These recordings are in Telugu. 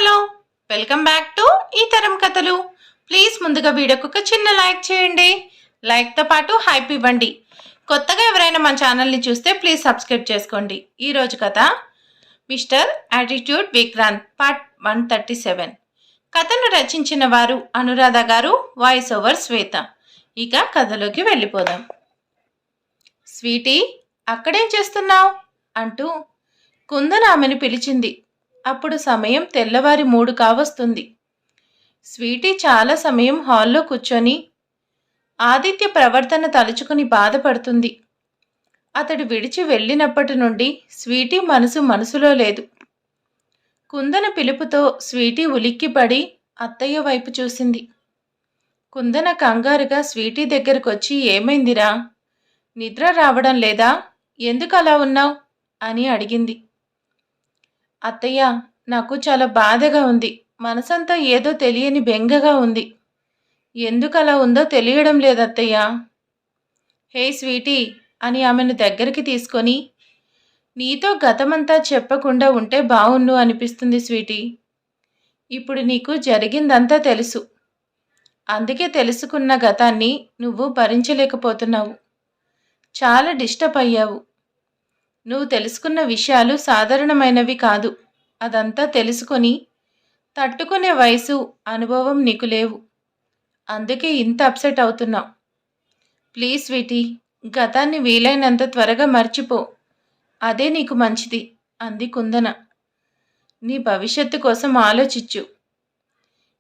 హలో, వెల్కమ్ బ్యాక్ టు ఈ తరం కథలు. ప్లీజ్ ముందుగా వీడియోకి ఒక చిన్న లైక్ చేయండి. లైక్తో పాటు హైప్ ఇవ్వండి. కొత్తగా ఎవరైనా మన ఛానల్ని చూస్తే ప్లీజ్ సబ్స్క్రైబ్ చేసుకోండి. ఈరోజు కథ మిస్టర్ యాటిట్యూడ్ విక్రాంత్ పార్ట్ 137. కథను రచించిన వారు అనురాధ గారు, వాయిస్ ఓవర్ శ్వేత. ఇక కథలోకి వెళ్ళిపోదాం. స్వీటీ, అక్కడేం చేస్తున్నావు అంటూ కుందన ఆమెను పిలిచింది. అప్పుడు సమయం తెల్లవారి 3 కావస్తుంది. స్వీటీ చాలా సమయం హాల్లో కూర్చొని ఆదిత్య ప్రవర్తన తలుచుకుని బాధపడుతుంది. అతడు విడిచి వెళ్ళినప్పటి నుండి స్వీటీ మనసులో లేదు. కుందన పిలుపుతో స్వీటీ ఉలిక్కిపడి అత్తయ్య వైపు చూసింది. కుందన కంగారుగా స్వీటీ దగ్గరకొచ్చి, ఏమైందిరా, నిద్ర రావడం లేదా, ఎందుకు అలా ఉన్నావు అని అడిగింది. అత్తయ్య, నాకు చాలా బాధగా ఉంది. మనసంతా ఏదో తెలియని బెంగగా ఉంది. ఎందుకు అలా ఉందో తెలియడం లేదు అత్తయ్య. హే స్వీటీ అని ఆమెను దగ్గరికి తీసుకొని, నీతో గతమంతా చెప్పకుండా ఉంటే బావున్ను అనిపిస్తుంది స్వీటీ. ఇప్పుడు నీకు జరిగిందంతా తెలుసు. అందుకే తెలుసుకున్న గతాన్ని నువ్వు భరించలేకపోతున్నావు. చాలా డిస్టర్బ్ అయ్యావు. నువ్వు తెలుసుకున్న విషయాలు సాధారణమైనవి కాదు. అదంతా తెలుసుకొని తట్టుకునే వయసు, అనుభవం నీకు లేవు. అందుకే ఇంత అప్సెట్ అవుతున్నావు. ప్లీజ్ స్వీటీ, గతాన్ని వీలైనంత త్వరగా మర్చిపో. అదే నీకు మంచిది అంది కుందన. నీ భవిష్యత్తు కోసం ఆలోచించు.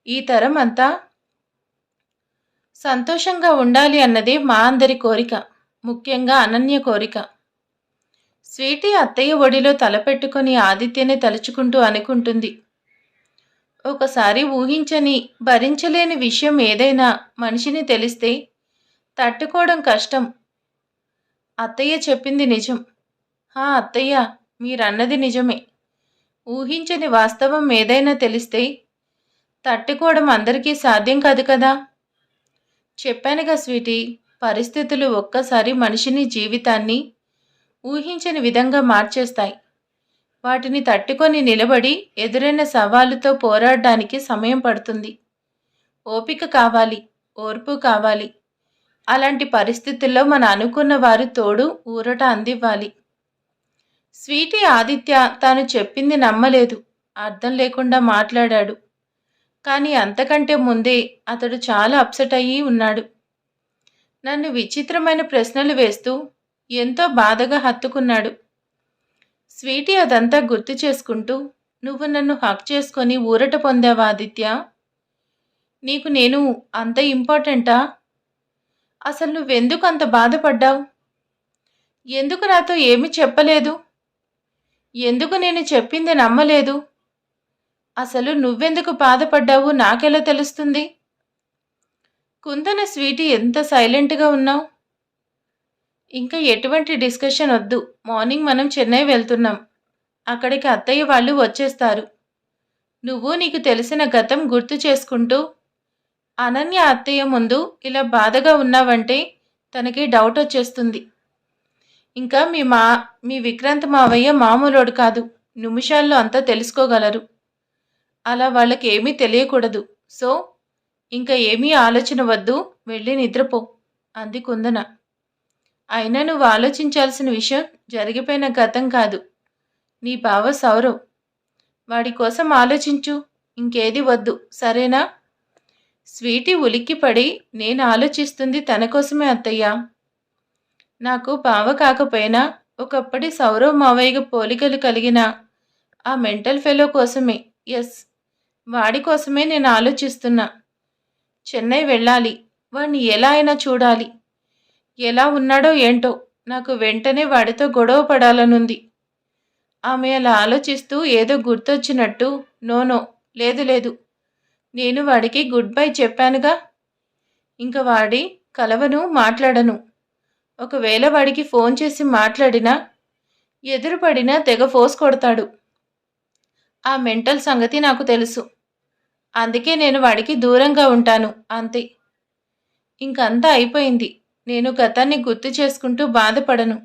ఈ తరం అంతా సంతోషంగా ఉండాలి అన్నదే మా అందరి కోరిక, ముఖ్యంగా అనన్య కోరిక. స్వీటీ అత్తయ్య ఒడిలో తలపెట్టుకుని ఆదిత్యనే తలుచుకుంటూ అనుకుంటుంది. ఒకసారి ఊహించని, భరించలేని విషయం ఏదైనా మనిషిని తెలిస్తే తట్టుకోవడం కష్టం. అత్తయ్య చెప్పింది నిజం. అత్తయ్య, మీరన్నది నిజమే. ఊహించని వాస్తవం ఏదైనా తెలిస్తే తట్టుకోవడం అందరికీ సాధ్యం కాదు కదా. చెప్పానుగా స్వీటీ, పరిస్థితులు ఒక్కసారి మనిషిని, జీవితాన్ని ఊహించని విధంగా మార్చేస్తాయి. వాటిని తట్టుకొని నిలబడి ఎదురైన సవాలుతో పోరాడడానికి సమయం పడుతుంది. ఓపిక కావాలి, ఓర్పు కావాలి. అలాంటి పరిస్థితుల్లో మన అనుకున్న వారు తోడు, ఊరట అందివ్వాలి. స్వీటీ ఆదిత్య తాను చెప్పింది నమ్మలేదు. అర్థం లేకుండా మాట్లాడాడు. కానీ అంతకంటే ముందే అతడు చాలా అప్సెట్ అయ్యి ఉన్నాడు. నన్ను విచిత్రమైన ప్రశ్నలు వేస్తూ ఎంతో బాధగా హత్తుకున్నాడు. స్వీటీ అదంతా గుర్తు చేసుకుంటూ, నువ్వు నన్ను హక్ చేసుకొని ఊరట పొందావా ఆదిత్య? నీకు నేను అంత ఇంపార్టెంటా? అసలు నువ్వెందుకు అంత బాధపడ్డావు? ఎందుకు నాతో ఏమీ చెప్పలేదు? ఎందుకు నేను చెప్పింది నమ్మలేదు? అసలు నువ్వెందుకు బాధపడ్డావు నాకెలా తెలుస్తుంది? కుందన, స్వీటీ, ఎంత సైలెంట్గా ఉన్నావు? ఇంకా ఎటువంటి డిస్కషన్ వద్దు. మార్నింగ్ మనం చెన్నై వెళ్తున్నాం. అక్కడికి అత్తయ్య వాళ్ళు వచ్చేస్తారు. నువ్వు నీకు తెలిసిన గతం గుర్తు చేసుకుంటూ అనన్య అత్తయ్య ముందు ఇలా బాధగా ఉన్నావంటే తనకి డౌట్ వచ్చేస్తుంది. ఇంకా మీ విక్రాంత్ మావయ్య మామూలోడు కాదు. నిమిషాల్లో అంతా తెలుసుకోగలరు. అలా వాళ్ళకి ఏమీ తెలియకూడదు. సో ఇంకా ఏమీ ఆలోచన వద్దు, వెళ్ళి నిద్రపో అంది కుందన. అయినా నువ్వు ఆలోచించాల్సిన విషయం జరిగిపోయిన గతం కాదు, నీ బావ సౌరవ్. వాడి కోసం ఆలోచించు, ఇంకేది వద్దు, సరేనా? స్వీటీ ఉలిక్కిపడి, నేను ఆలోచిస్తుంది తన కోసమే అత్తయ్య. నాకు బావ కాకపోయినా ఒకప్పటి సౌరవ్ మావయ్య పోలికలు కలిగిన ఆ మెంటల్ ఫెలో కోసమే. ఎస్, వాడి కోసమే నేను ఆలోచిస్తున్నా. చెన్నై వెళ్ళాలి, వాడిని ఎలా అయినా చూడాలి. ఎలా ఉన్నాడో ఏంటో, నాకు వెంటనే వాడితో గొడవ పడాలనుంది. ఆమె అలా ఆలోచిస్తూ ఏదో గుర్తొచ్చినట్టు, నో లేదు, నేను వాడికి గుడ్ బై చెప్పానుగా. ఇంక వాడి కలవను, మాట్లాడను. ఒకవేళ వాడికి ఫోన్ చేసి మాట్లాడినా, ఎదురుపడినా తెగ ఫోర్స్ కొడతాడు. ఆ మెంటల్ సంగతి నాకు తెలుసు. అందుకే నేను వాడికి దూరంగా ఉంటాను, అంతే. ఇంకంతా అయిపోయింది. నేను గతాన్ని గుర్తు చేసుకుంటూ బాధపడను.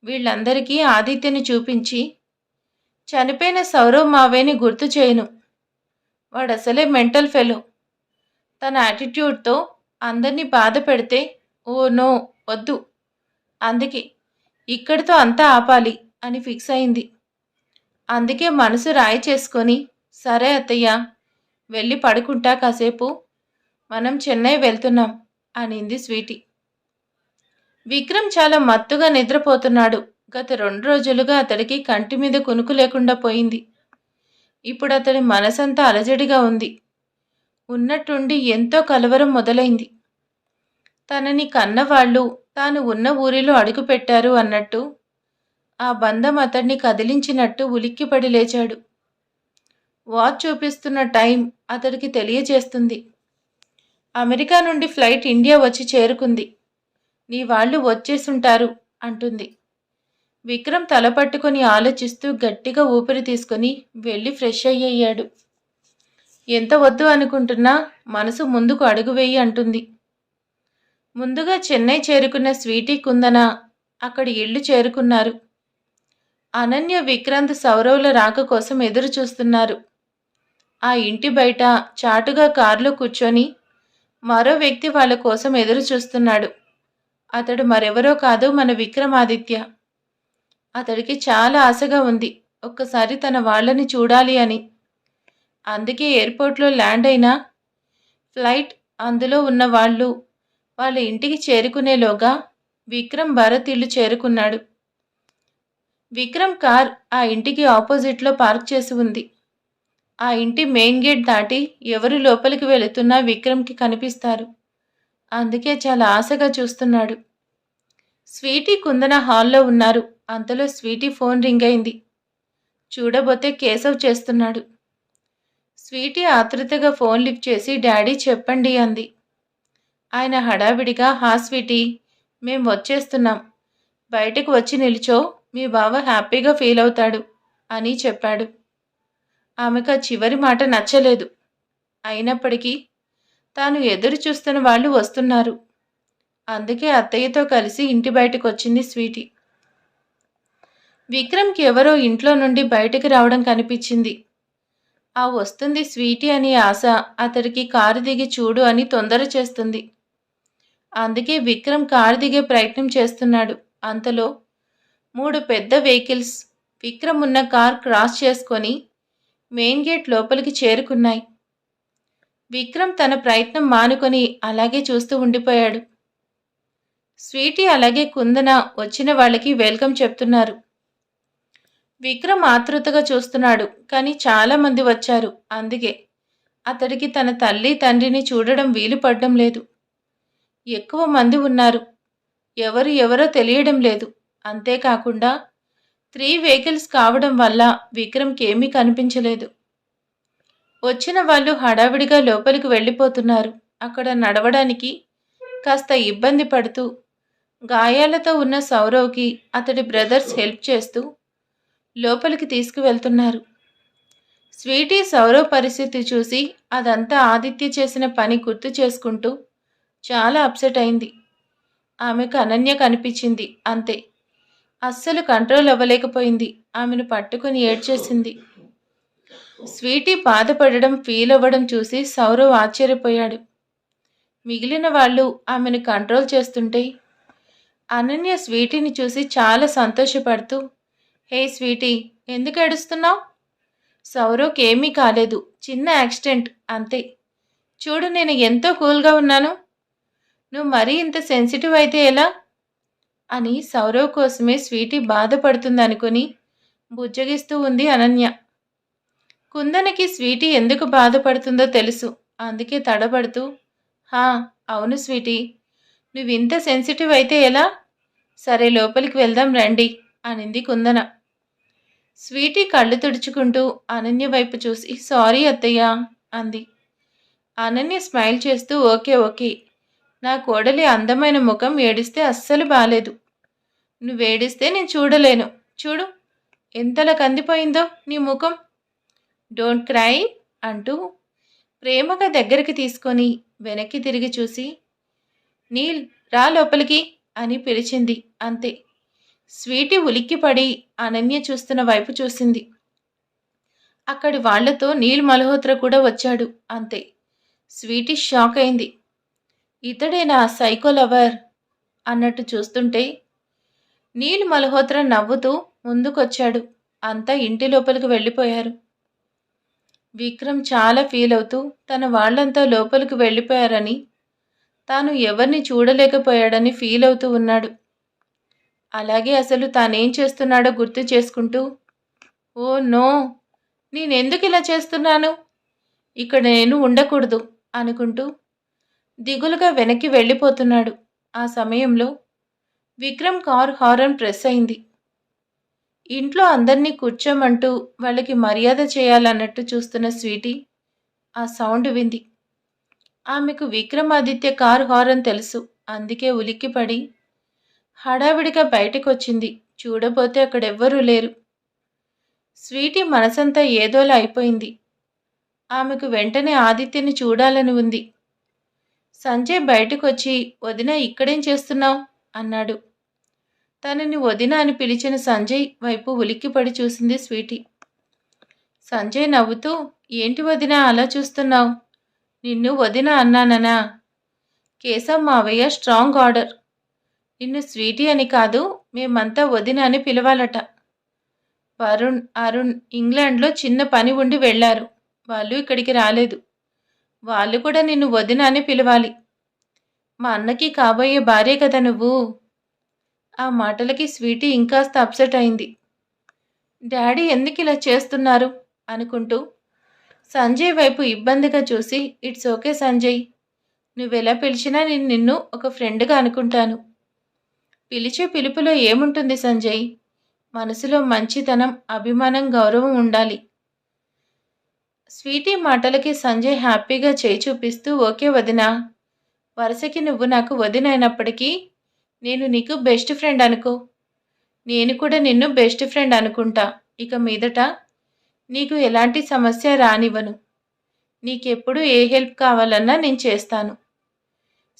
వీళ్ళందరికీ ఆదిత్యని చూపించి చనిపోయిన సౌరవ్ మావయ్యని గుర్తు చేయను. వాడసలే మెంటల్ ఫెలో. తన యాటిట్యూడ్తో అందరినీ బాధ పెడితే ఓ నో వద్దు. అందుకే ఇక్కడితో అంతా ఆపాలి అని ఫిక్స్ అయింది. అందుకే మనసు రాయి చేసుకొని సరే అత్తయ్య వెళ్ళి పడుకుంటా కాసేపు, మనం చెన్నై వెళ్తున్నాం అనింది స్వీటీ. విక్రమ్ చాలా మత్తుగా నిద్రపోతున్నాడు. గత 2 రోజులుగా అతడికి కంటి మీద కునుకు లేకుండా పోయింది. ఇప్పుడు అతడి మనసంతా అలజడిగా ఉంది. ఉన్నట్టుండి ఎంతో కలవరం మొదలైంది. తనని కన్నవాళ్ళు తాను ఉన్న ఊరిలో అడుగుపెట్టారు అన్నట్టు, ఆ బంధం అతడిని కదిలించినట్టు ఉలిక్కిపడి లేచాడు. వాచ్ చూపిస్తున్న టైం అతడికి తెలియజేస్తుంది. అమెరికా నుండి ఫ్లైట్ ఇండియా వచ్చి చేరుకుంది. నీ వాళ్ళు వచ్చేసుంటారు అంటుంది. విక్రమ్ తల పట్టుకొని ఆలోచిస్తూ గట్టిగా ఊపిరి తీసుకొని వెళ్ళి ఫ్రెష్ అయ్యాడు. ఎంత వద్దు అనుకుంటున్నా మనసు ముందుకు అడుగు వేయి అంటుంది. ముందుగా చెన్నై చేరుకున్న స్వీటీ కుందన అక్కడి ఇల్లు చేరుకున్నారు. అనన్య, విక్రాంత్ సౌరవ్ల రాక కోసం ఎదురు చూస్తున్నారు. ఆ ఇంటి బయట చాటుగా కారులో కూర్చొని మరో వ్యక్తి వాళ్ళ కోసం ఎదురు చూస్తున్నాడు. అతడు మరెవరో కాదు, మన విక్రమాదిత్య. అతడికి చాలా ఆశగా ఉంది ఒక్కసారి తన వాళ్ళని చూడాలి అని. అందుకే ఎయిర్పోర్ట్లో ల్యాండ్ అయిన ఫ్లైట్ అందులో ఉన్న వాళ్ళు వాళ్ళ ఇంటికి చేరుకునేలోగా విక్రమ్ భరత్ ఇల్లు చేరుకున్నాడు. విక్రమ్ కార్ ఆ ఇంటికి ఆపోజిట్లో పార్క్ చేసి ఉంది. ఆ ఇంటి మెయిన్ గేట్ దాటి ఎవరు లోపలికి వెళుతున్నా విక్రమ్కి కనిపిస్తారు. అందుకే చాలా ఆశగా చూస్తున్నాడు. స్వీటీ, కుందన హాల్లో ఉన్నారు. అంతలో స్వీటీ ఫోన్ రింగ్ అయింది. చూడబోతే కేశవ్ చేస్తున్నాడు. స్వీటీ ఆతృతగా ఫోన్ లిఫ్ట్ చేసి డాడీ చెప్పండి అంది. ఆయన హడావిడిగా హా స్వీటీ, మేం వచ్చేస్తున్నాం, బయటకు వచ్చి నిల్చో, మీ బావ హ్యాపీగా ఫీల్ అవుతాడు అని చెప్పాడు. ఆమెకు చివరి మాట నచ్చలేదు. అయినప్పటికీ తాను ఎదురు చూస్తున్న వాళ్ళు వస్తున్నారు. అందుకే అత్తయ్యతో కలిసి ఇంటి బయటకు వచ్చింది స్వీటీ. విక్రమ్కి ఎవరో ఇంట్లో నుండి బయటకు రావడం కనిపించింది. ఆ వస్తుంది స్వీటీ అని ఆశ అతడికి కారు దిగి చూడు అని తొందర చేస్తుంది. అందుకే విక్రమ్ కారు దిగే ప్రయత్నం చేస్తున్నాడు. అంతలో 3 పెద్ద వెహికల్స్ విక్రమ్ ఉన్న కార్ క్రాస్ చేసుకొని మెయిన్ గేట్ లోపలికి చేరుకున్నాయి. విక్రమ్ తన ప్రయత్నం మానుకొని అలాగే చూస్తూ ఉండిపోయాడు. స్వీటీ అలాగే కుందన వచ్చిన వాళ్ళకి వెల్కమ్ చెప్తున్నారు. విక్రమ్ ఆతృతగా చూస్తున్నాడు. కానీ చాలామంది వచ్చారు. అందుకే అతడికి తన తల్లి తండ్రిని చూడడం వీలు పడడం లేదు. ఎక్కువ మంది ఉన్నారు. ఎవరో తెలియడం లేదు. అంతేకాకుండా 3 వెహికల్స్ కావడం వల్ల విక్రమ్కి ఏమీ కనిపించలేదు. వచ్చిన వాళ్ళు హడావిడిగా లోపలికి వెళ్ళిపోతున్నారు. అక్కడ నడవడానికి కాస్త ఇబ్బంది పడుతూ గాయాలతో ఉన్న సౌరవ్కి అతడి బ్రదర్స్ హెల్ప్ చేస్తూ లోపలికి తీసుకువెళ్తున్నారు. స్వీటీ సౌరవ్ పరిస్థితి చూసి అదంతా ఆదిత్య చేసిన పని గుర్తు చేసుకుంటూ చాలా అప్సెట్ అయింది. ఆమెకు అనన్య కనిపించింది. అంతే, అస్సలు కంట్రోల్ అవ్వలేకపోయింది. ఆమెను పట్టుకుని ఏడ్చేసింది. స్వీటీ బాధపడడం, ఫీల్ అవ్వడం చూసి సౌరవ్ ఆశ్చర్యపోయాడు. మిగిలిన వాళ్ళు ఆమెను కంట్రోల్ చేస్తుంటే అనన్య స్వీటీని చూసి చాలా సంతోషపడుతూ, హే స్వీటీ, ఎందుకు ఏడుస్తున్నావు? సౌరవ్కి ఏమీ కాలేదు, చిన్న యాక్సిడెంట్ అంతే. చూడు, నేను ఎంతో కూల్గా ఉన్నాను. నువ్వు మరీ ఇంత సెన్సిటివ్ అయితే ఎలా అని సౌరవ్ కోసమే స్వీటీ బాధపడుతుందనుకుని బుజ్జగిస్తూ ఉంది అనన్య. కుందనకి స్వీటీ ఎందుకు బాధపడుతుందో తెలుసు. అందుకే తడబడుతూ, హా అవును స్వీటీ, నువ్వింత సెన్సిటివ్ అయితే ఎలా? సరే లోపలికి వెళ్దాం రండి అనింది కుందన. స్వీటీ కళ్ళు తుడుచుకుంటూ అనన్య వైపు చూసి సారీ అత్తయ్య అంది. అనన్య స్మైల్ చేస్తూ ఓకే ఓకే, నా కోడలి అందమైన ముఖం ఏడిస్తే అస్సలు బాలేదు. నువ్వేడిస్తే నేను చూడలేను. చూడు ఎంతలా కందిపోయిందో నీ ముఖం. డోంట్ క్రై అంటూ ప్రేమగా దగ్గరికి తీసుకొని వెనక్కి తిరిగి చూసి నీల్ రా లోపలికి అని పిలిచింది. అంతే. స్వీటీ ఉలిక్కిపడి అనన్య చూస్తున్న వైపు చూసింది. అక్కడి వాళ్లతో నీల్ మల్హోత్రా కూడా వచ్చాడు. అంతే. స్వీటీ షాక్ అయింది. ఇతడేనా సైకో లవర్ అన్నట్టు చూస్తుంటే నీల్ మల్హోత్రా నవ్వుతూ ముందుకొచ్చాడు. అంతా ఇంటి లోపలికి వెళ్ళిపోయారు. విక్రమ్ చాలా ఫీల్ అవుతూ తన వాళ్ళంతా లోపలికి వెళ్ళిపోయారని, తాను ఎవరిని చూడలేకపోయాడని ఫీల్ అవుతూ ఉన్నాడు. అలాగే అసలు తానేం చేస్తున్నాడో గుర్తు చేసుకుంటూ, ఓ నో, నేనెందుకు ఇలా చేస్తున్నాను, ఇక్కడ నేను ఉండకూడదు అనుకుంటూ దిగులుగా వెనక్కి వెళ్ళిపోతున్నాడు. ఆ సమయంలో విక్రమ్ కార్ హారన్ ప్రెస్ అయింది. ఇంట్లో అందరినీ కూర్చోమంటూ వాళ్ళకి మర్యాద చేయాలన్నట్టు చూస్తున్న స్వీటీ ఆ సౌండ్ వింది. ఆమెకు విక్రమాదిత్య కార్ హారన్ తెలుసు. అందుకే ఉలిక్కిపడి హడావిడిగా బయటకొచ్చింది. చూడబోతే అక్కడెవ్వరూ లేరు. స్వీటీ మనసంతా ఏదోలా అయిపోయింది. ఆమెకు వెంటనే ఆదిత్యని చూడాలని ఉంది. సంజయ్ బయటకొచ్చి, వదినా ఇక్కడేం చేస్తున్నావు అన్నాడు. తనని వదిన అని పిలిచిన సంజయ్ వైపు ఉలిక్కిపడి చూసింది స్వీటీ. సంజయ్ నవ్వుతూ, ఏంటి వదినా అలా చూస్తున్నావు, నిన్ను వదిన అన్నాననా? కేశవ్ మావయ్య స్ట్రాంగ్ ఆర్డర్. నిన్ను స్వీటీ అని కాదు, మేమంతా వదిన అని పిలవాలట. వరుణ్, అరుణ్ ఇంగ్లాండ్లో చిన్న పని ఉండి వెళ్లారు. వాళ్ళు ఇక్కడికి రాలేదు. వాళ్ళు కూడా నిన్ను వదిన అని పిలవాలి. మా అన్నకి కాబోయే భార్య కదా నువ్వు. ఆ మాటలకి స్వీటీ ఇంకాస్త అప్సెట్ అయింది. డాడీ ఎందుకు ఇలా చేస్తున్నారు అనుకుంటూ సంజయ్ వైపు ఇబ్బందిగా చూసి, ఇట్స్ ఓకే సంజయ్, నువ్వెలా పిలిచినా నేను నిన్ను ఒక ఫ్రెండ్గా అనుకుంటాను. పిలిచే పిలుపులో ఏముంటుంది సంజయ్, మనసులో మంచితనం, అభిమానం, గౌరవం ఉండాలి. స్వీటీ మాటలకి సంజయ్ హ్యాపీగా చేయి చూపిస్తూ, ఓకే వదినా, వరుసకి నువ్వు నాకు వదినైనప్పటికీ నేను నీకు బెస్ట్ ఫ్రెండ్ అనుకో. నేను కూడా నిన్ను బెస్ట్ ఫ్రెండ్ అనుకుంటా. ఇక మీదట నీకు ఎలాంటి సమస్య రానివ్వను. నీకెప్పుడు ఏ హెల్ప్ కావాలన్నా నేను చేస్తాను.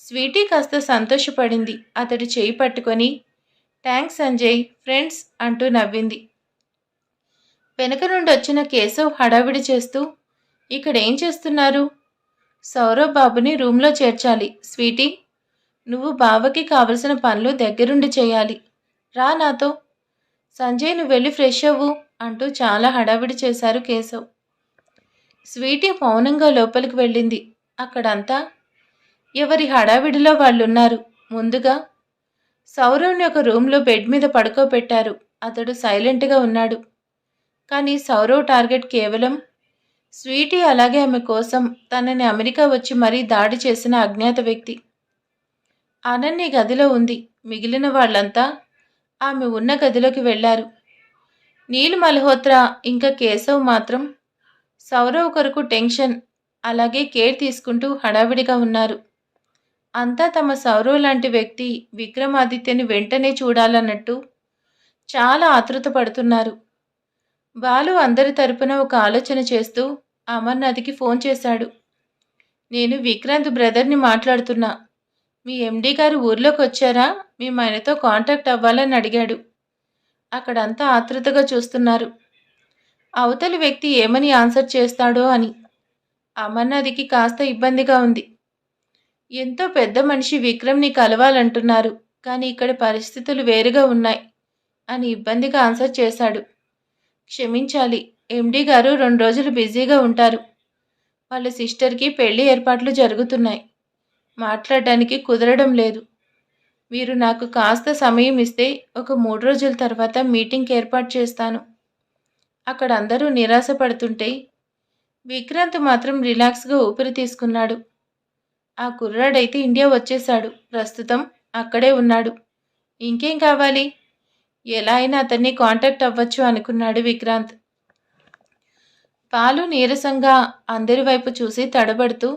స్వీటీ కాస్త సంతోషపడింది. అతడి చేయి పట్టుకొని, థ్యాంక్స్ సంజయ్, ఫ్రెండ్స్ అంటూ నవ్వింది. వెనక నుండి వచ్చిన కేశవ్ హడావిడి చేస్తూ, ఇక్కడేం చేస్తున్నారు? సౌరవ్ బాబుని రూమ్లో చేర్చాలి. స్వీటీ, నువ్వు బావకి కావలసిన పనులు దగ్గరుండి చేయాలి. రా నాతో. సంజయ్ నువ్వు వెళ్ళి ఫ్రెష్ అవ్వు అంటూ చాలా హడావిడి చేశారు కేశవ్. స్వీటీ మౌనంగా లోపలికి వెళ్ళింది. అక్కడంతా ఎవరి హడావిడిలో వాళ్ళున్నారు. ముందుగా సౌరవ్ని ఒక రూమ్లో బెడ్ మీద పడుకోబెట్టారు. అతడు సైలెంట్గా ఉన్నాడు. కానీ సౌరవ్ టార్గెట్ కేవలం స్వీటీ, అలాగే ఆమె కోసం తనని అమెరికా వచ్చి మరీ దాడి చేసిన అజ్ఞాత వ్యక్తి. అనన్య గదిలో ఉంది. మిగిలిన వాళ్ళంతా ఆమె ఉన్న గదిలోకి వెళ్లారు. నీల్ మల్హోత్రా ఇంకా కేశవ్ మాత్రం సౌరవ్ కొరకు టెన్షన్, అలాగే కేర్ తీసుకుంటూ హడావిడిగా ఉన్నారు. అంతా తమ సౌరవ్ లాంటి వ్యక్తి విక్రమాదిత్యని వెంటనే చూడాలన్నట్టు చాలా ఆతృత పడుతున్నారు. బాలు అందరి తరపున ఒక ఆలోచన చేస్తూ అమర్నాథ్కి ఫోన్ చేశాడు. నేను విక్రాంత్ బ్రదర్ని మాట్లాడుతున్నా. మీ ఎండీ గారు ఊర్లోకి వచ్చారా? మేము ఆయనతో కాంటాక్ట్ అవ్వాలని అడిగాడు. అక్కడంతా ఆతృతగా చూస్తున్నారు. అవతలి వ్యక్తి ఏమని ఆన్సర్ చేస్తాడో అని. అమర్నాథ్కి కాస్త ఇబ్బందిగా ఉంది. ఎంతో పెద్ద మనిషి విక్రమ్ని కలవాలంటున్నారు, కానీ ఇక్కడ పరిస్థితులు వేరుగా ఉన్నాయి అని ఇబ్బందిగా ఆన్సర్ చేశాడు. క్షమించాలి, ఎండీ గారు 2 రోజులు బిజీగా ఉంటారు. వాళ్ళ సిస్టర్కి పెళ్లి ఏర్పాట్లు జరుగుతున్నాయి. మాట్లాడడానికి కుదరడం లేదు. మీరు నాకు కాస్త సమయం ఇస్తే ఒక 3 రోజుల తర్వాత మీటింగ్ ఏర్పాటు చేస్తాను. అక్కడ అందరూ నిరాశపడుతుంటే విక్రాంత్ మాత్రం రిలాక్స్గా ఊపిరి తీసుకున్నాడు. ఆ కుర్రాడైతే ఇండియా వచ్చేశాడు. ప్రస్తుతం అక్కడే ఉన్నాడు. ఇంకేం కావాలి? ఎలా అయినా అతన్ని కాంటాక్ట్ అవ్వచ్చు అనుకున్నాడు విక్రాంత్. పాలు నీరసంగా అందరి వైపు చూసి తడబడుతూ,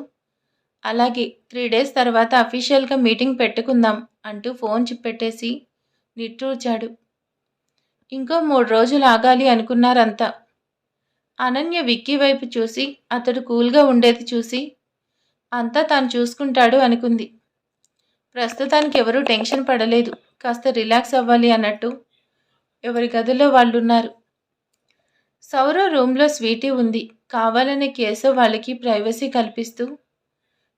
అలాగే 3 డేస్ తర్వాత అఫీషియల్గా మీటింగ్ పెట్టుకుందాం అంటూ ఫోన్ పెట్టేసి నిట్టూర్చాడు. ఇంకో 3 రోజులు ఆగాలి అనుకున్నారంతా. అనన్య విక్కీ వైపు చూసి అతడు కూల్గా ఉండేది చూసి అంతా తాను చూసుకుంటాడు అనుకుంది. ప్రస్తుతానికి ఎవరూ టెన్షన్ పడలేదు. కాస్త రిలాక్స్ అవ్వాలి అన్నట్టు ఎవరి గదిలో వాళ్ళున్నారు. సౌరవ్ రూమ్లో స్వీటీ ఉంది. కావాలనే కేశవ్ వాళ్ళకి ప్రైవసీ కల్పిస్తూ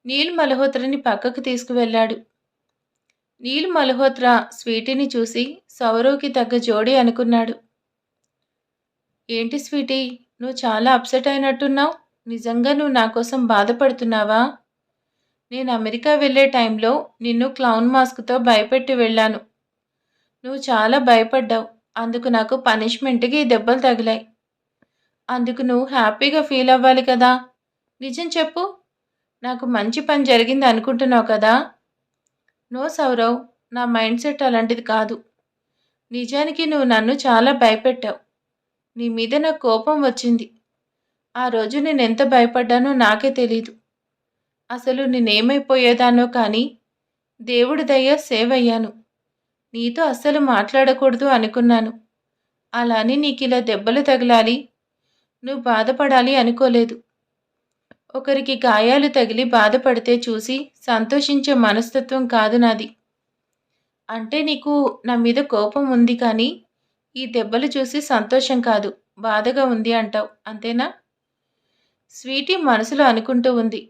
నీల్ మల్హోత్రాని పక్కకు తీసుకువెళ్ళాడు. నీల్ మల్హోత్రా స్వీటీని చూసి సౌరవ్కి తగ్గ జోడీ అనుకున్నాడు. ఏంటి స్వీటీ, నువ్వు చాలా అప్సెట్ అయినట్టున్నావు. నిజంగా నువ్వు నా కోసం బాధపడుతున్నావా? నేను అమెరికా వెళ్ళే టైంలో నిన్ను క్లౌన్ మాస్క్తో భయపెట్టి వెళ్ళాను. నువ్వు చాలా భయపడ్డావు. అందుకు నాకు పనిష్మెంట్కి ఈ దెబ్బలు తగిలాయి. అందుకు నువ్వు హ్యాపీగా ఫీల్ అవ్వాలి కదా. నిజం చెప్పు, నాకు మంచి పని జరిగింది అనుకుంటున్నావు కదా? నో సౌరవ్, నా మైండ్ సెట్ అలాంటిది కాదు. నిజానికి నువ్వు నన్ను చాలా భయపెట్టావు. నీ మీద నాకు కోపం వచ్చింది. ఆ రోజు నేను ఎంత భయపడ్డానో నాకే తెలీదు. అసలు నేనేమైపోయేదానో కానీ దేవుడి దయ సేవ్ అయ్యాను. నీతో అస్సలు మాట్లాడకూడదు అనుకున్నాను. అలాని నీకు ఇలా దెబ్బలు తగిలాలి, నువ్వు బాధపడాలి అనుకోలేదు. ఒకరికి గాయాలు తగిలి బాధపడితే చూసి సంతోషించే మనస్తత్వం కాదు నాది. అంటే నీకు నా మీద కోపం ఉంది కానీ ఈ దెబ్బలు చూసి సంతోషం కాదు, బాధగా ఉంది అంటావు, అంతేనా? స్వీటీ మనసులో అనుకుంటూ ఉంది.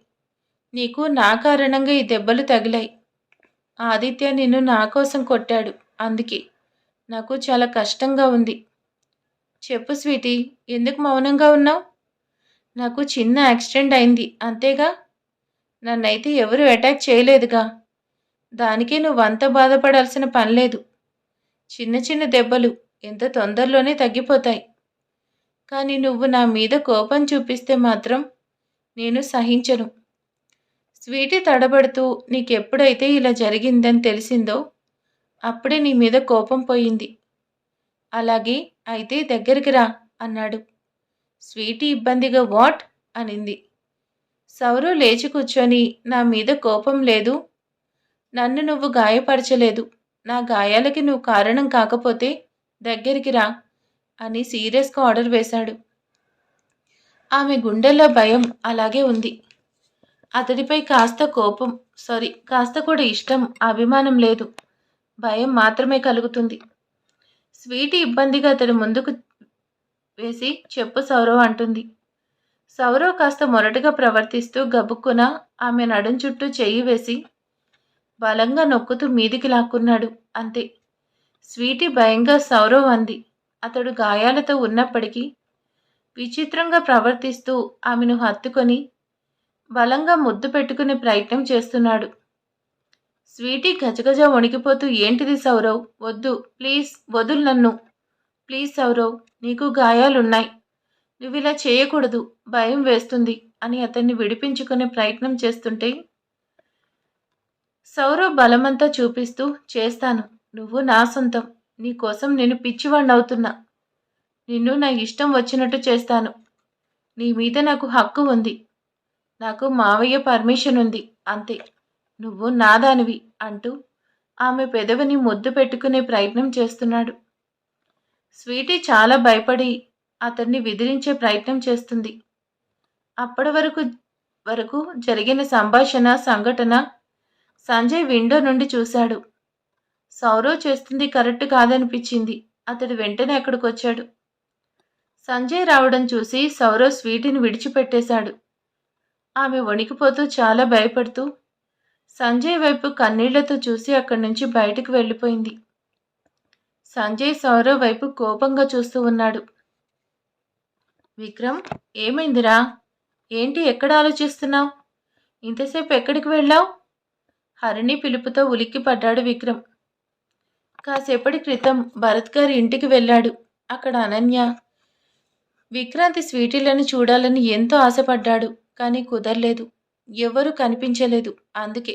నీకు నా కారణంగా ఈ దెబ్బలు తగిలాయి. ఆదిత్య నిన్ను నా కోసం కొట్టాడు. అందుకే నాకు చాలా కష్టంగా ఉంది. చెప్పు స్వీటీ, ఎందుకు మౌనంగా ఉన్నావు? నాకు చిన్న యాక్సిడెంట్ అయింది అంతేగా. నన్నైతే ఎవరు అటాక్ చేయలేదుగా. దానికే నువ్వంత బాధపడాల్సిన పనిలేదు. చిన్న చిన్న దెబ్బలు ఎంత తొందరలోనే తగ్గిపోతాయి. కానీ నువ్వు నా మీద కోపం చూపిస్తే మాత్రం నేను సహించను. స్వీటీ తడబడుతూ నీకెప్పుడైతే ఇలా జరిగిందని తెలిసిందో అప్పుడే నీ మీద కోపం పోయింది. అలాగే అయితే దగ్గరికి రా అన్నాడు. స్వీటీ ఇబ్బందిగా వాట్ అనింది. సౌరవ్ లేచి కూర్చొని నా మీద కోపం లేదు, నన్ను నువ్వు గాయపరచలేదు, నా గాయాలకి నువ్వు కారణం కాకపోతే దగ్గరికి రా అని సీరియస్గా ఆర్డర్ వేశాడు. ఆమె గుండెల్లో భయం అలాగే ఉంది. అతడిపై కాస్త కూడా ఇష్టం, అభిమానం లేదు, భయం మాత్రమే కలుగుతుంది. స్వీటీ ఇబ్బందిగా అతడి ముందుకు వేసి చెప్పు సౌరవ్ అంటుంది. సౌరవ్ కాస్త మొరటుగా ప్రవర్తిస్తూ గబుక్కున ఆమె నడుం చుట్టూ చెయ్యి వేసి బలంగా నొక్కుతూ మీదికి లాక్కున్నాడు. అంతే. స్వీటీ భయంగా సౌరవ్ అంది. అతడు గాయాలతో ఉన్నప్పటికీ విచిత్రంగా ప్రవర్తిస్తూ ఆమెను హత్తుకొని బలంగా ముద్దు పెట్టుకునే ప్రయత్నం చేస్తున్నాడు. స్వీటీ గజగజ వణికిపోతూ ఏంటిది సౌరవ్, వద్దు ప్లీజ్, వదులు నన్ను, ప్లీజ్ సౌరవ్, నీకు గాయాలున్నాయి, నువ్వు ఇలా చేయకూడదు, భయం వేస్తుంది అని అతన్ని విడిపించుకునే ప్రయత్నం చేస్తుంటే సౌరవ్ బలమంతా చూపిస్తూ చేస్తాను, నువ్వు నా సొంతం, నీకోసం నేను పిచ్చివాణ్ణవుతున్నా, నిన్ను నా ఇష్టం వచ్చినట్టు చేస్తాను, నీ మీద నాకు హక్కు ఉంది, నాకు మావయ్య పర్మిషన్ ఉంది, అంతే, నువ్వు నాదానివి అంటూ ఆమె పెదవిని ముద్దు పెట్టుకునే ప్రయత్నం చేస్తున్నాడు. స్వీటీ చాలా భయపడి అతన్ని విదిలించే ప్రయత్నం చేస్తుంది. అప్పటి వరకు జరిగిన సంఘటన సంజయ్ విండో నుండి చూశాడు. సౌరవ్ చేస్తుంది కరెక్ట్ కాదనిపించింది. అతడు వెంటనే అక్కడికి వచ్చాడు. సంజయ్ రావడం చూసి సౌరవ్ స్వీటీని విడిచిపెట్టేశాడు. ఆమె వణికిపోతూ చాలా భయపడుతూ సంజయ్ వైపు కన్నీళ్లతో చూసి అక్కడి నుంచి బయటకు వెళ్ళిపోయింది. సంజయ్ సౌరవ్ వైపు కోపంగా చూస్తూ ఉన్నాడు. విక్రమ్, ఏమైందిరా? ఏంటి, ఎక్కడ ఆలోచిస్తున్నావు? ఇంతసేపు ఎక్కడికి వెళ్ళావు? హరిణి పిలుపుతో ఉలిక్కిపడ్డాడు విక్రమ్. కాసేపటి క్రితం భరత్ గారి ఇంటికి వెళ్ళాడు. అక్కడ అనన్య, విక్రాంతి స్వీటీలను చూడాలని ఎంతో ఆశపడ్డాడు. కానీ కుదరలేదు, ఎవరూ కనిపించలేదు. అందుకే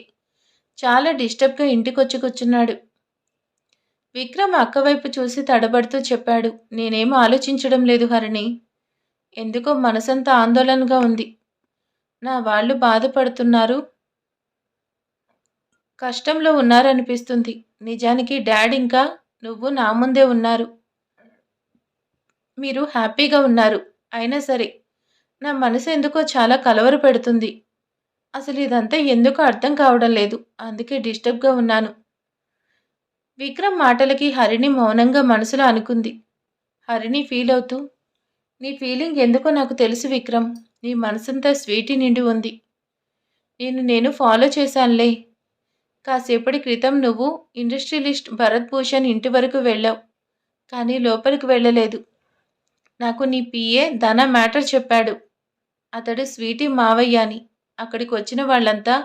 చాలా డిస్టర్బ్గా ఇంటికొచ్చి కూర్చున్నాడు. విక్రమ్ అక్కవైపు చూసి తడబడుతూ చెప్పాడు, నేనేం ఆలోచించడం లేదు హరిణి, ఎందుకో మనసంతా ఆందోళనగా ఉంది. నా వాళ్ళు బాధపడుతున్నారు, కష్టంలో ఉన్నారనిపిస్తుంది. నిజానికి డాడ్ ఇంకా నువ్వు నా ముందే ఉన్నారు, మీరు హ్యాపీగా ఉన్నారు. అయినా సరే నా మనసు ఎందుకో చాలా కలవర పెడుతుంది. అసలు ఇదంతా ఎందుకో అర్థం కావడం లేదు. అందుకే డిస్టర్బ్గా ఉన్నాను. విక్రమ్ మాటలకి హరిణి మౌనంగా మనసులో అనుకుంది. హరిణి ఫీల్ అవుతూ, నీ ఫీలింగ్ ఎందుకో నాకు తెలుసు విక్రమ్. నీ మనసంతా స్వీటీ నిండి ఉంది. నేను ఫాలో చేశానులే. కాసేపటి క్రితం నువ్వు ఇండస్ట్రియలిస్ట్ భరత్ భూషణ్ ఇంటి వరకు వెళ్ళావు, కానీ లోపలికి వెళ్ళలేదు. నాకు నీ పిఏ ధన మ్యాటర్ చెప్పాడు. అతడు స్వీటీ మావయ్య అని, అక్కడికి వచ్చిన వాళ్ళంతా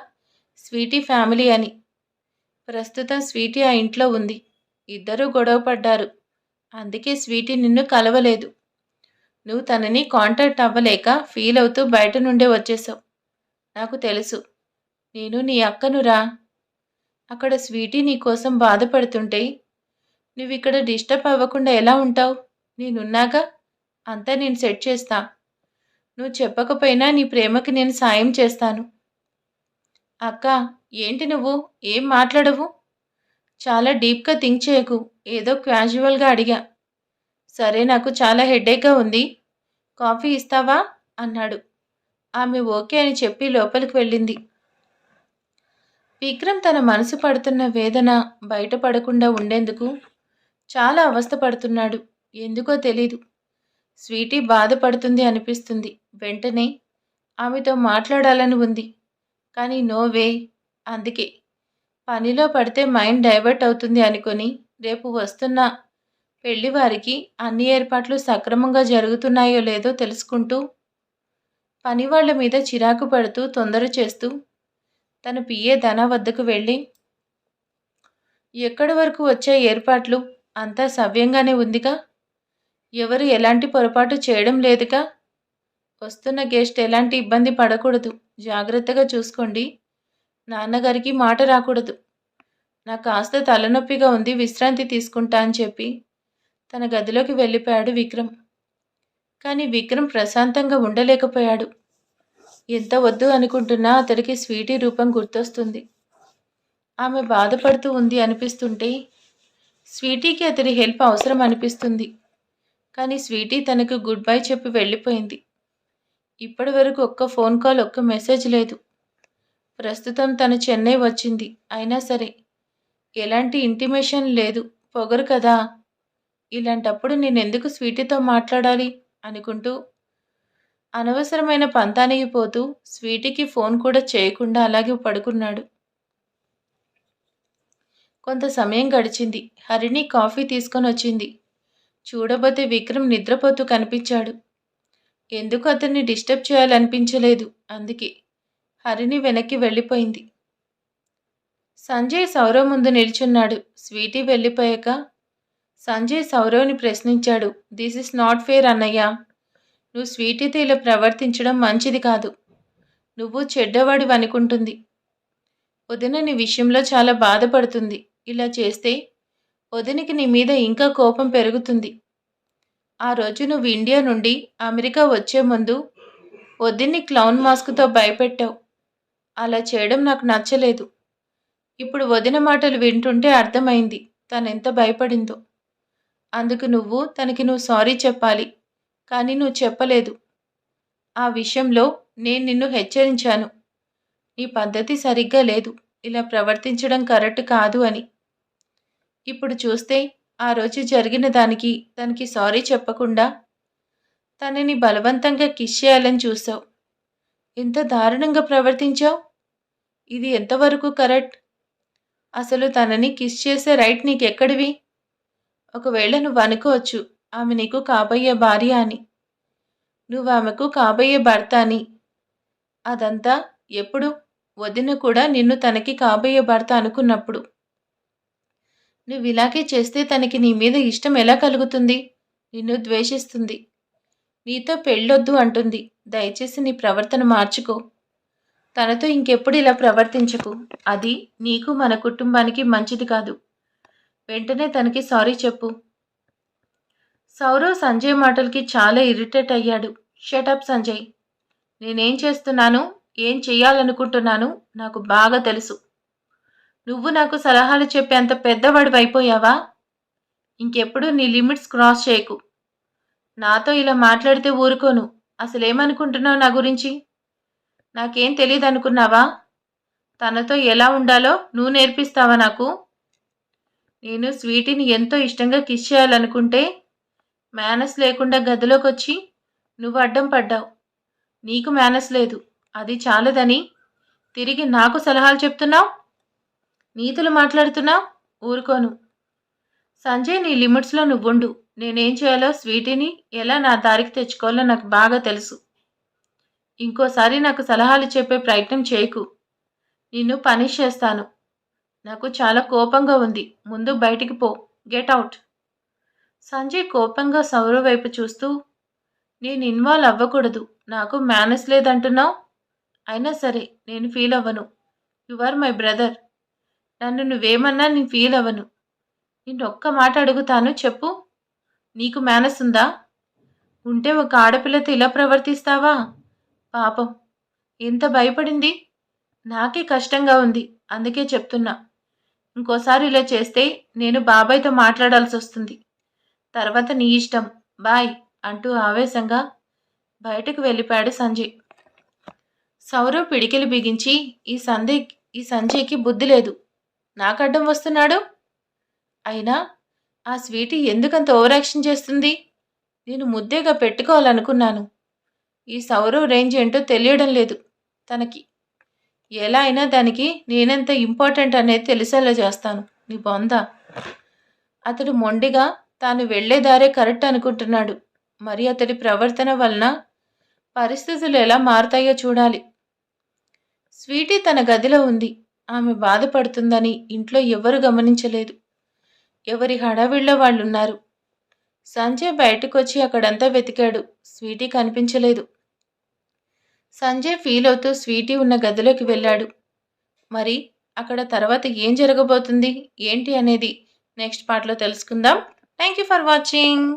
స్వీటీ ఫ్యామిలీ అని. ప్రస్తుతం స్వీటీ ఆ ఇంట్లో ఉంది. ఇద్దరూ గొడవ పడ్డారు. అందుకే స్వీటీ నిన్ను కలవలేదు. నువ్వు తనని కాంటాక్ట్ అవ్వలేక ఫీల్ అవుతూ బయట నుండే వచ్చేసావు. నాకు తెలుసు. నేను నీ అక్కనురా. అక్కడ స్వీటీ నీ కోసం బాధపడుతుంటే నువ్వు ఇక్కడ డిస్టర్బ్ అవ్వకుండా ఎలా ఉంటావు? నేనున్నాగా, అంతా నేను సెట్ చేస్తా. నువ్వు చెప్పకపోయినా నీ ప్రేమకి నేను సాయం చేస్తాను. అక్క, ఏంటి నువ్వు ఏం మాట్లాడవు? చాలా డీప్గా థింక్ చేయకు. ఏదో క్యాజువల్గా అడిగా. సరే, నాకు చాలా హెడేక్గా ఉంది. కాఫీ ఇస్తావా అన్నాడు. ఆమె ఓకే అని చెప్పి లోపలికి వెళ్ళింది. విక్రమ్ తన మనసు పడుతున్న వేదన బయటపడకుండా ఉండేందుకు చాలా అవస్థపడుతున్నాడు. ఎందుకో తెలీదు. స్వీటీ బాధపడుతుంది అనిపిస్తుంది. వెంటనే ఆమెతో మాట్లాడాలని ఉంది, కానీ నో వే. అందుకే పనిలో పడితే మైండ్ డైవర్ట్ అవుతుంది అనుకొని రేపు వస్తున్న పెళ్లివారికి అన్ని ఏర్పాట్లు సక్రమంగా జరుగుతున్నాయో లేదో తెలుసుకుంటూ పనివాళ్ల మీద చిరాకు పడుతూ తొందర చేస్తూ తన పిఏ ధన వద్దకు వెళ్ళి, ఎక్కడి వరకు వచ్చే ఏర్పాట్లు? అంతా సవ్యంగానే ఉందిగా? ఎవరు ఎలాంటి పొరపాటు చేయడం లేదుగా? వస్తున్న గెస్ట్ ఎలాంటి ఇబ్బంది పడకూడదు. జాగ్రత్తగా చూసుకోండి. నాన్నగారికి మాట రాకూడదు. నాకు కాస్త తలనొప్పిగా ఉంది, విశ్రాంతి తీసుకుంటా అని చెప్పి తన గదిలోకి వెళ్ళిపోయాడు విక్రమ్. కానీ విక్రమ్ ప్రశాంతంగా ఉండలేకపోయాడు. ఎంత వద్దు అనుకుంటున్నా అతడికి స్వీటీ రూపం గుర్తొస్తుంది. ఆమె బాధపడుతూ ఉంది అనిపిస్తుంటే స్వీటీకి అతడి హెల్ప్ అవసరం అనిపిస్తుంది. కానీ స్వీటీ తనకు గుడ్ బై చెప్పి వెళ్ళిపోయింది. ఇప్పటి వరకు ఒక్క ఫోన్ కాల్, ఒక్క మెసేజ్ లేదు. ప్రస్తుతం తను చెన్నై వచ్చింది. అయినా సరే ఎలాంటి ఇంటిమేషన్ లేదు. పొగరు కదా. ఇలాంటప్పుడు నేనెందుకు స్వీటీతో మాట్లాడాలి అనుకుంటూ అనవసరమైన పంతానికి పోతూ స్వీటీకి ఫోన్ కూడా చేయకుండా అలాగే పడుకున్నాడు. కొంత సమయం గడిచింది. హరిణి కాఫీ తీసుకొని వచ్చింది. చూడబోతే విక్రమ్ నిద్రపోతూ కనిపించాడు. ఎందుకు అతన్ని డిస్టర్బ్ చేయాలనిపించలేదు. అందుకే హరిణి వెనక్కి వెళ్ళిపోయింది. సంజయ్ సౌరవ్ ముందు నిల్చున్నాడు. స్వీటీ వెళ్ళిపోయాక సంజయ్ సౌరవ్ని ప్రశ్నించాడు. దిస్ ఇస్ నాట్ ఫేర్ అన్నయ్య. నువ్వు స్వీటీతో ఇలా ప్రవర్తించడం మంచిది కాదు. నువ్వు చెడ్డవాడివి అనుకుంటుంది. వదిన నీ విషయంలో చాలా బాధపడుతుంది. ఇలా చేస్తే వదినికి నీ మీద ఇంకా కోపం పెరుగుతుంది. ఆ రోజు నువ్వు ఇండియా నుండి అమెరికా వచ్చే ముందు వదిన్ని క్లౌన్ మాస్క్తో భయపెట్టావు. అలా చేయడం నాకు నచ్చలేదు. ఇప్పుడు వదిన మాటలు వింటుంటే అర్థమైంది తనెంత భయపడిందో. అందుకు తనకి నువ్వు సారీ చెప్పాలి. కానీ నువ్వు చెప్పలేదు. ఆ విషయంలో నేను నిన్ను హెచ్చరించాను. నీ పద్ధతి సరిగ్గా లేదు. ఇలా ప్రవర్తించడం కరెక్ట్ కాదు అని. ఇప్పుడు చూస్తే ఆ రోజు జరిగిన దానికి తనకి సారీ చెప్పకుండా తనని బలవంతంగా కిస్ చేయాలని చూసావు. ఎంత దారుణంగా ప్రవర్తించావు. ఇది ఎంతవరకు కరెక్ట్? అసలు తనని కిస్ చేసే రైట్ నీకెక్కడివి? ఒకవేళ నువ్వు అనుకోవచ్చు ఆమె నీకు కాబోయే భార్య అని, నువ్వు ఆమెకు కాబోయే భర్త అని. అదంతా ఎప్పుడు? వదిన కూడా నిన్ను తనకి కాబోయే భర్త అనుకున్నప్పుడు. నువ్వు ఇలాగే చేస్తే తనకి నీ మీద ఇష్టం ఎలా కలుగుతుంది? నిన్ను ద్వేషిస్తుంది. నీతో పెళ్ళొద్దు అంటుంది. దయచేసి నీ ప్రవర్తన మార్చుకో. తనతో ఇంకెప్పుడు ఇలా ప్రవర్తించకు. అది నీకు మన కుటుంబానికి మంచిది కాదు. వెంటనే తనకి సారీ చెప్పు. సౌరవ్ సంజయ్ మాటలకి చాలా ఇరిటేట్ అయ్యాడు. షటప్ సంజయ్. నేనేం చేస్తున్నాను, ఏం చెయ్యాలనుకుంటున్నాను నాకు బాగా తెలుసు. నువ్వు నాకు సలహాలు చెప్పేంత పెద్దవాడివి అయిపోయావా? ఇంకెప్పుడు నీ లిమిట్స్ క్రాస్ చేయకు. నాతో ఇలా మాట్లాడితే ఊరుకోను. అసలేమనుకుంటున్నావు నా గురించి? నాకేం తెలియదు అనుకున్నావా? తనతో ఎలా ఉండాలో నువ్వు నేర్పిస్తావా నాకు? నేను స్వీటీని ఎంతో ఇష్టంగా కిస్ చేయాలనుకుంటే మేనస్ లేకుండా గదిలోకి వచ్చి నువ్వు అడ్డం పడ్డావు. నీకు మేనస్ లేదు. అది చాలదని తిరిగి నాకు సలహాలు చెప్తున్నావు. నీతులు మాట్లాడుతున్నావు. ఊరుకోను. సంజయ్, నీ లిమిట్స్లో నువ్వుండు. నేనేం చేయాలో, స్వీటీని ఎలా నా దారికి తెచ్చుకోవాలో నాకు బాగా తెలుసు. ఇంకోసారి నాకు సలహాలు చెప్పే ప్రయత్నం చేయకు. నిన్ను పనిష్ చేస్తాను. నాకు చాలా కోపంగా ఉంది. ముందు బయటికి పో. Get out. సంజయ్ కోపంగా సౌరవ్ వైపు చూస్తూ, నేను ఇన్వాల్వ్ అవ్వకూడదు. నాకు మేనస్ లేదంటున్నావు. అయినా సరే నేను ఫీల్ అవ్వను. You are my brother. నన్ను నువ్వేమన్నా నేను ఫీల్ అవ్వను. నిన్నొక్క మాట అడుగుతాను, చెప్పు. నీకు మేనస్ ఉందా? ఉంటే ఒక ఆడపిల్లతో ఇలా ప్రవర్తిస్తావా? పాపం, ఎంత భయపడింది. నాకే కష్టంగా ఉంది. అందుకే చెప్తున్నా. ఇంకోసారి ఇలా చేస్తే నేను బాబాయ్తో మాట్లాడాల్సి వస్తుంది. తర్వాత నీ ఇష్టం. బాయ్ అంటూ ఆవేశంగా బయటకు వెళ్ళిపోయాడు సంజయ్. సౌరవ్ పిడికిలి బిగించి, ఈ సంజయ్కి బుద్ధి లేదు. నాకు అడ్డం వస్తున్నాడు. అయినా ఆ స్వీటీ ఎందుకంత ఓవరాక్షన్ చేస్తుంది? నేను ముద్దేగా పెట్టుకోవాలనుకున్నాను. ఈ సౌరవ్ రేంజ్ ఏంటో తెలియడం లేదు తనకి. ఎలా అయినా దానికి నేనెంత ఇంపార్టెంట్ అనేది తెలిసేలా చేస్తాను. నీ బొంద. అతడు మొండిగా తాను వెళ్లే దారే కరెక్ట్ అనుకుంటున్నాడు. మరి అతడి ప్రవర్తన వలన పరిస్థితులు ఎలా మారుతాయో చూడాలి. స్వీటీ తన గదిలో ఉంది. ఆమె బాధపడుతుందని ఇంట్లో ఎవరు గమనించలేదు. ఎవరి హడావిడిలో వాళ్ళున్నారు. సంజయ్ బయటకొచ్చి అక్కడంతా వెతికాడు. స్వీటీ కనిపించలేదు. సంజయ్ ఫీల్ అవుతూ స్వీటీ ఉన్న గదిలోకి వెళ్ళాడు. మరి అక్కడ తర్వాత ఏం జరగబోతుంది ఏంటి అనేది నెక్స్ట్ పార్ట్లో తెలుసుకుందాం. Thank you for watching.